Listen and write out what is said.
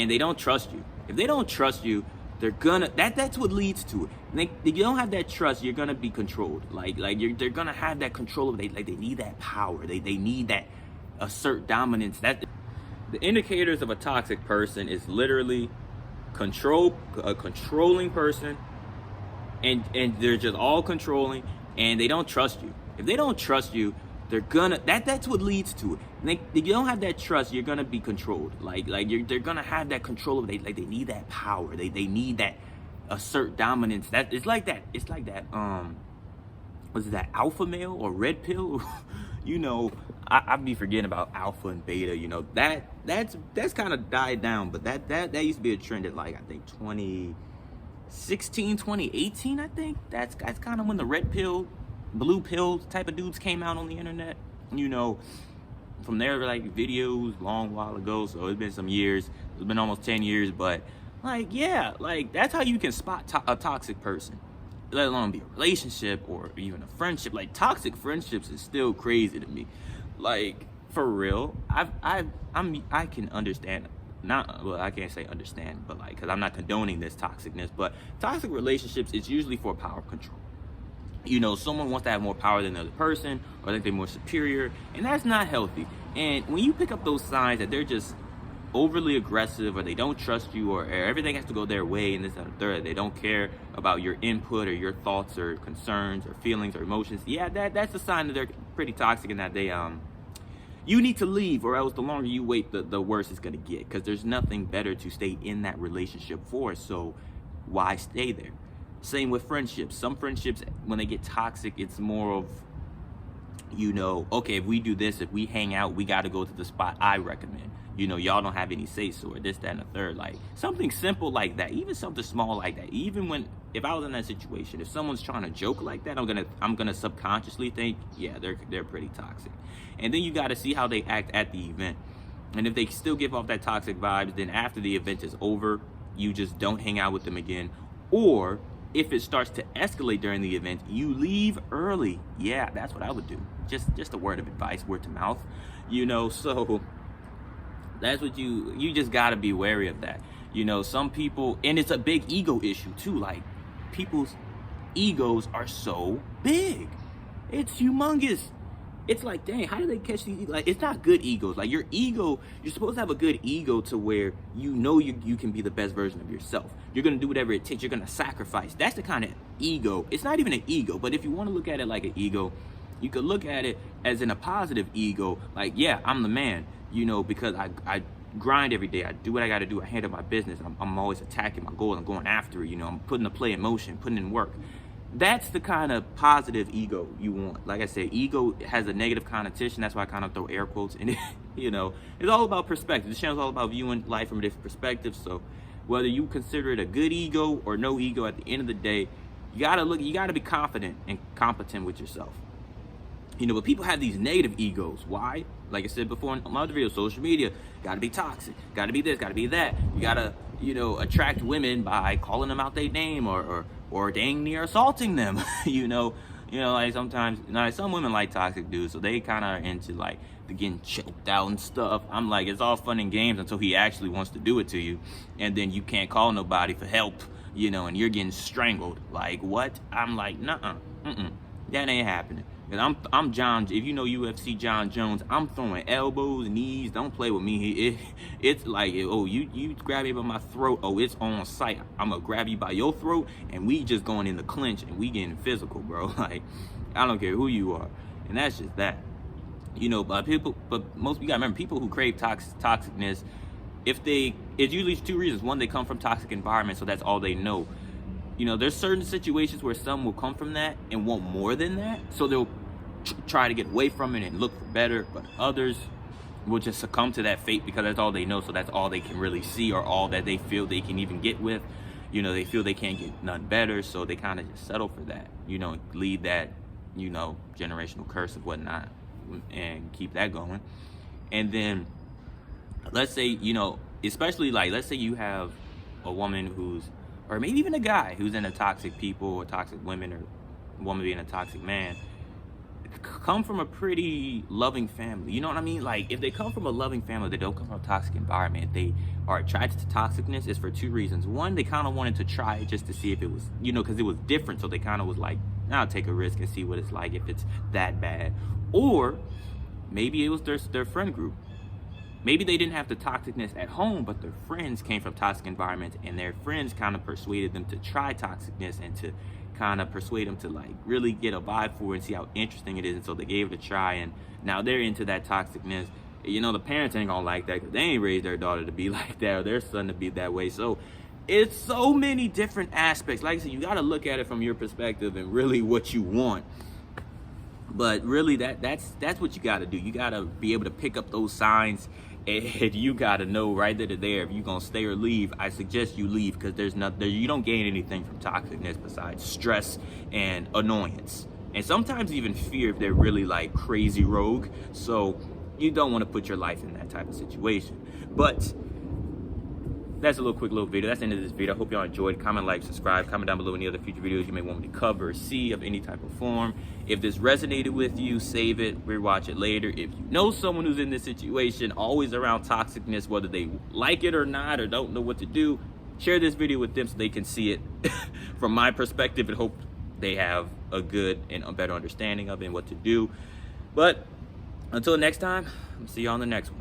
and they don't trust you. If they don't trust you, they're gonna that's what leads to it. If you don't have that trust, you're gonna be controlled. They're gonna have that control. They need that power. They need that assert dominance. That the indicators of a toxic person is literally a controlling person, and they're just all controlling, and they don't trust you. If they don't trust you, they're gonna that's what leads to it. If you don't have that trust, you're gonna be controlled. They're gonna have that control. They need that power. They need that assert dominance. That it's like that. It's like that. Was it that alpha male or red pill? I be forgetting about alpha and beta. That's kind of died down, but that used to be a trend at I think 2016, 2018. I think that's kind of when the red pill, blue pill type of dudes came out on the internet. From there, videos long while ago, so it's been some years. It's been almost 10 years, but that's how you can spot a toxic person, let alone be a relationship or even a friendship. Toxic friendships is still crazy to me. For real, I can understand. I can't say understand, but because I'm not condoning this toxicness, but toxic relationships is usually for power control. Someone wants to have more power than the other person, or think they're more superior, and that's not healthy. And when you pick up those signs that they're just overly aggressive, or they don't trust you, or everything has to go their way, and this and the third, they don't care about your input or your thoughts or concerns or feelings or emotions, that's a sign that they're pretty toxic, and that they you need to leave, or else the longer you wait, the worse it's going to get, because there's nothing better to stay in that relationship for, so why stay there? Same with friendships. Some friendships, when they get toxic, it's more of, okay, if we do this, if we hang out, we got to go to the spot I recommend. Y'all don't have any say-so, or this, that, and the third. Something simple like that, even something small like that. Even if I was in that situation, if someone's trying to joke like that, I'm gonna subconsciously think, yeah, they're pretty toxic. And then you got to see how they act at the event. And if they still give off that toxic vibes, then after the event is over, you just don't hang out with them again. Or if it starts to escalate during the event, you leave early. Yeah, that's what I would do. Just a word of advice, word to mouth. So that's what you just gotta be wary of that. Some people, and it's a big ego issue too. People's egos are so big. It's humongous. It's dang, how do they catch these? It's not good egos. Your ego, you're supposed to have a good ego to where you can be the best version of yourself. You're gonna do whatever it takes. You're gonna sacrifice. That's the kind of ego. It's not even an ego, but if you want to look at it like an ego, you could look at it as in a positive ego. I'm the man. Because I grind every day. I do what I got to do. I handle my business. I'm always attacking my goals. I'm going after it. I'm putting the play in motion, putting in work. That's the kind of positive ego you want. Like I said, ego has a negative connotation. That's why I kind of throw air quotes in it. It's all about perspective. This channel's all about viewing life from a different perspective. So whether you consider it a good ego or no ego, at the end of the day, you gotta be confident and competent with yourself. But people have these negative egos. Why? Like I said before in my other videos, social media, gotta be toxic, gotta be this, gotta be that. You gotta, attract women by calling them out their name or dang near assaulting them. Sometimes, some women like toxic dudes, so they kind of are into getting choked out and stuff. I'm it's all fun and games until he actually wants to do it to you, and then you can't call nobody for help, and you're getting strangled. What? I'm nuh-uh, that ain't happening. And I'm John. If you know UFC John Jones, I'm throwing elbows, knees. Don't play with me. It's you grab me by my throat. Oh, it's on sight. I'm gonna grab you by your throat, and we just going in the clinch, and we getting physical, bro. I don't care who you are, and that's just that. But most you gotta remember, people who crave toxicness, it's usually two reasons. One, they come from toxic environments, so that's all they know. There's certain situations where some will come from that and want more than that, so they'll try to get away from it and look for better, but others will just succumb to that fate because that's all they know, so that's all they can really see, or all that they feel they can even get with. They feel they can't get none better, so they kind of just settle for that, lead that, generational curse of whatnot, and keep that going. And then, let's say, especially let's say you have a woman or maybe even a guy who's into toxic people or toxic women, or a woman being a toxic man. come from a pretty loving family. You know what I mean? Like, if they come from a loving family, they don't come from a toxic environment, they are attracted to toxicness, is for two reasons. One, they kind of wanted to try it just to see if it was, you know, because it was different. So they kind of was like, I'll take a risk and see what it's like if it's that bad. Or maybe it was their friend group. Maybe they didn't have the toxicness at home, but their friends came from toxic environments, and their friends kind of persuaded them to try toxicness and to kind of persuade them to like really get a vibe for it and see how interesting it is. And so they gave it a try, and now they're into that toxicness. You know, the parents ain't gonna like that because they ain't raised their daughter to be like that or their son to be that way. So it's so many different aspects. Like I said, you got to look at it from your perspective and really what you want. But really, that's what you got to do. You got to be able to pick up those signs, and you got to know right there if you're gonna stay or leave. I suggest you leave, because you don't gain anything from toxicness besides stress and annoyance, and sometimes even fear if they're really like crazy rogue. So you don't want to put your life in that type of situation. But that's a quick little video. That's the end of this video. I hope y'all enjoyed. Comment, like, subscribe. Comment down below any other future videos you may want me to cover or see of any type of form. If this resonated with you, save it, rewatch it later. If you know someone who's in this situation, always around toxicness, whether they like it or not, or don't know what to do, share this video with them so they can see it from my perspective, and hope they have a good and a better understanding of it and what to do. But until next time, I'll see you on the next one.